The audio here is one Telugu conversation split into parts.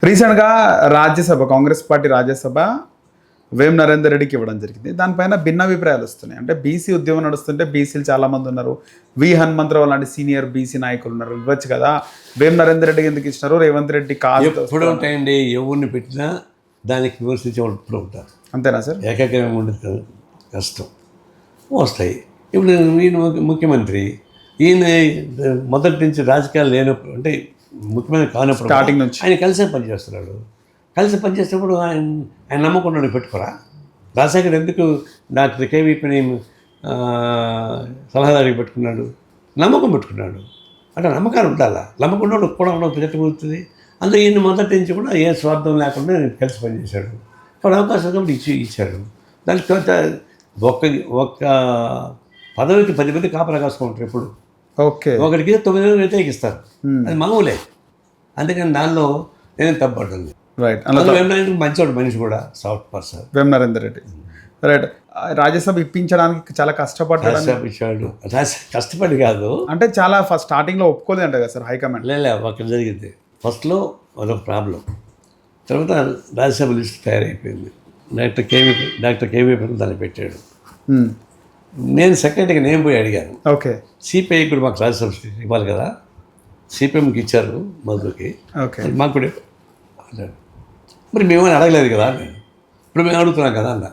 రీసెంట్గా రాజ్యసభ కాంగ్రెస్ పార్టీ రాజ్యసభ వేం నరేందర్ రెడ్డికి ఇవ్వడం జరిగింది. దానిపైన భిన్నాభిప్రాయాలు వస్తున్నాయి. అంటే బీసీ ఉద్యమం నడుస్తుంటే బీసీలు చాలామంది ఉన్నారు, హనుమంతరావు లాంటి సీనియర్ బీసీ నాయకులు ఉన్నారు, ఇవ్వచ్చు కదా, వేం నరేందర్ రెడ్డికి ఎందుకు ఇచ్చినారు, రేవంత్ రెడ్డి కాదు ఎప్పుడు ఉంటాయండి. ఎవరిని పెట్టినా దానికి విమర్శించే వాళ్ళు ఇప్పుడు ఉంటారు. అంతేనా సార్? ఏకాగ్రహం ఉండదు కదా, కష్టం వస్తాయి. ఇప్పుడు ఈయన ముఖ్యమంత్రి, ఈయన మొదటి నుంచి రాజకీయాలు లేనప్పుడు, అంటే ముఖ్యమైన కానప్పుడు స్టార్టింగ్ నుంచి ఆయన కలిసే పనిచేస్తున్నాడు. కలిసి పనిచేసేటప్పుడు ఆయన నమ్మకుండా పెట్టుకోరా. రాజశేఖర్ ఎందుకు డాక్టర్ కేవీపీని సలహాదారికి పెట్టుకున్నాడు? నమ్మకం పెట్టుకున్నాడు. అంటే నమ్మకాలు ఉండాలా, నమ్మకుండా కూడా ఉండవుతుంది. అందులో ఈయన మొదటి నుంచి కూడా ఏ స్వార్థం లేకుండా కలిసి పనిచేశాడు. ఇప్పుడు అవకాశం కాబట్టి ఇచ్చాడు. దానికి ఒక్క పదవికి 10 మంది కాపలా కాసుకుంటారు. ఎప్పుడు ఓకే, ఒకటికి 9 మంది వ్యతిరేకిస్తారు. అది మామూలే. అందుకని దానిలో నేను తప్పబడ్డాను. రైట్. మంచివాడు మనిషి కూడా, soft person Vem Narender Reddy. Right. Rajya Sabha ఇప్పించడానికి చాలా కష్టపడ్డాడు. కష్టపడి కాదు, అంటే చాలా ఫస్ట్ స్టార్టింగ్లో ఒప్పుకోలేదు అంట కదా సార్ హైకమాండ్. లే అక్కడ జరిగింది. ఫస్ట్లో అదొక ప్రాబ్లం. తర్వాత రాజ్యసభ లిస్ట్ తయారైపోయింది. డాక్టర్ కేవీపీ దాన్ని పెట్టాడు. నేను సెక్రటరీకి నేను పోయి అడిగాను. ఓకే. సిపిఐ కూడా మాకు రాజ్యసభ సీట్ ఇవ్వాలి కదా, సిపిఎంకి ఇచ్చారు మధుకి, మాకు కూడా అన్నాడు. మరి మేమని అడగలేదు కదా, నేను ఇప్పుడు మేము అడుగుతున్నాం కదా అన్న.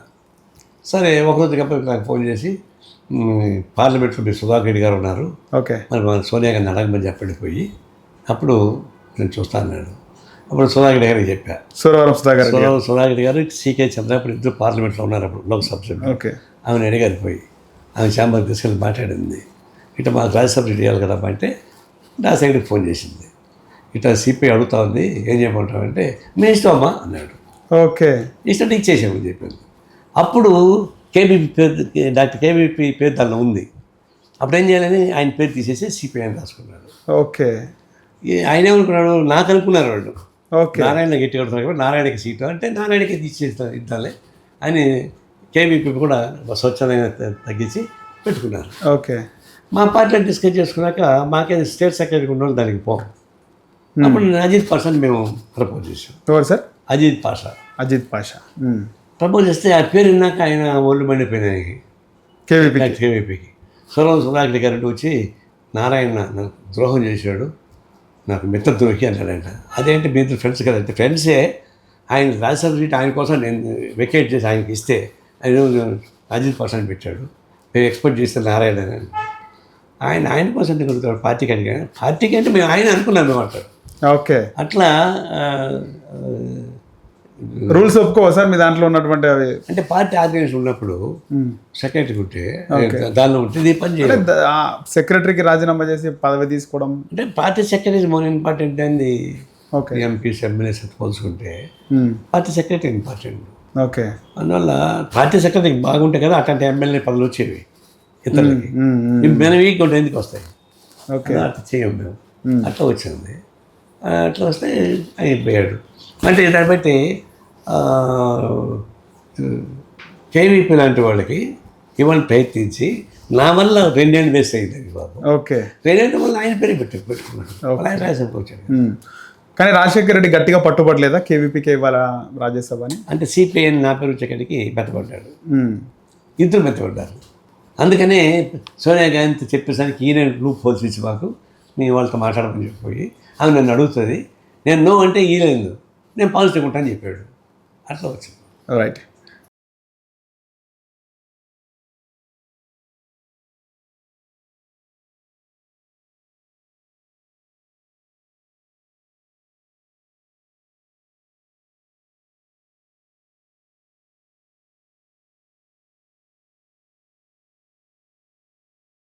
సరే, ఒకరోజు కాబట్టి నాకు ఫోన్ చేసి, పార్లమెంట్లో మీ సుధాకర్ రెడ్డి గారు ఉన్నారు, ఓకే, మరి సోనియా గారిని అడగమని చెప్పండి పోయి, అప్పుడు నేను చూస్తాను అన్నాడు. అప్పుడు సుధాకర్ రెడ్డి గారికి చెప్పా. సుధాకర్ రెడ్డి గారు సీకే చంద్రప్పుడు ఇద్దరు పార్లమెంట్లో ఉన్నారు అప్పుడు, లోక్సభ సభ్యులు. ఓకే. ఆమెను అడిగారు పోయి, ఆమె ఛాంబర్కి తీసుకెళ్ళి మాట్లాడింది. ఇట్లా మాకు రాజ్యసభ చేయాలి కదా అంటే రాజశేఖర్కి ఫోన్ చేసింది. ఇట్లా సిపిఐ అడుగుతా ఉంది, ఏం చేయమంటామంటే మీ ఇష్టం అమ్మా అన్నాడు. ఓకే, ఇష్టం ఇచ్చేసామని చెప్పింది. అప్పుడు కేబీపీ పేరు, డాక్టర్ కేబీపీ పేరు దానిలో ఉంది. అప్పుడు ఏం చేయాలని ఆయన పేరు తీసేసి సిపిఐ అని రాసుకున్నాడు. ఓకే. ఆయన ఏమనుకున్నాడు, నాకు అనుకున్నారు వాళ్ళు, ఓకే, నారాయణ గట్టి కొడుతున్నారు కాబట్టి నారాయణకి సీటు అంటే నారాయణకి ఇద్దాలే అని కేబీపీ కూడా స్వచ్ఛందంగా తగ్గించి పెట్టుకున్నారు. ఓకే. మా పార్టీలో డిస్కస్ చేసుకున్నాక మాకే స్టేట్ సెక్రటరీ ఉన్న దానికి పోం. అప్పుడు అజిత్ పాషాని మేము ప్రపోజ్ చేసాం. ఎవరు సార్? అజిత్ పాషా ప్రపోజ్ చేస్తే ఆ పేరు విన్నాక ఆయన ఒళ్ళు మండిపోయినాయి కేవీపీకి. సుధాకర్ గారు వచ్చి, నారాయణ నాకు ద్రోహం చేశాడు, నాకు మిత్ర ద్రోహి అన్నాడంట. అదేంటి మీ ఇద్దరు ఫ్రెండ్స్ కదంటే, ఫ్రెండ్సే. ఆయన రాజ్యసభ సీట్ ఆయన కోసం నేను వెకేట్ చేసి ఆయనకి ఇస్తే ఆయన అజిత్ పాషాని పెట్టాడు. మేము ఎక్స్పెక్ట్ చేస్తే నారాయణ ఆయన కోసం కొడుతాడు పార్టీకి అడిగాను. పార్టీకి అంటే మేము ఆయన అనుకున్నాం మేము అంటారు. ఓకే. అట్లా రూల్స్ ఒప్పుకోవా సార్ మీ దాంట్లో ఉన్నటువంటి అవి? అంటే పార్టీ ఆర్గనైజేషన్ ఉన్నప్పుడు సెక్రటరీ ఉంటే దానిలో ఉంటే ఇది పని చేయాలి. సెక్రటరీకి రాజీనామా చేసి పదవి తీసుకోవడం అంటే పార్టీ సెక్రటరీ మోర్ ఇంపార్టెంట్ అండి. ఓకే. ఎంపీస్ ఎమ్మెల్యేస్ పోల్చుకుంటే పార్టీ సెక్రటరీ ఇంపార్టెంట్. ఓకే. అందువల్ల పార్టీ సెక్రటరీ బాగుంటే కదా అట్లాంటి ఎమ్మెల్యే పదవులు వచ్చేవి ఇతరులకి. మేము వీక్ ఉంటే ఎందుకు వస్తాయి? ఓకే. అట్లా చేయం మేము. అట్లా వచ్చింది. అట్లా వస్తే అయిపోయాడు. అంటే దాన్ని బట్టి కేవీపీ లాంటి వాళ్ళకి ఇవాళ ప్రయత్నించి నా వల్ల 2 ఏళ్ళు వేస్ట్ అయింది బాబు. ఓకే. 2 ఏళ్ళ వల్ల ఆయన పేరు పెట్టుకున్నాడు. ఆయన రాజ్యసభకు వచ్చాడు. కానీ రాజశేఖర్ రెడ్డి గట్టిగా పట్టుబడలేదా కేవీపీకి ఇవ్వాల రాజ్యసభ అని? అంటే సిపిఐ నా పేరు వచ్చేకాడికి మెత్తపడ్డాడు. ఇద్దరు మెత్తపడ్డారు. అందుకనే సోనియా గాంధీ చెప్పేసరికి ఈయన గ్రూప్ హోల్స్ ఇచ్చి మాకు మీ వాళ్ళతో మాట్లాడమని చెప్పిపోయి ఆమె నన్ను అడుగుతుంది, నేను నో అంటే ఈయన నేను పాజిటివ్ ఉంటాను చెప్పాడు. అట్లా వచ్చింది. రైట్.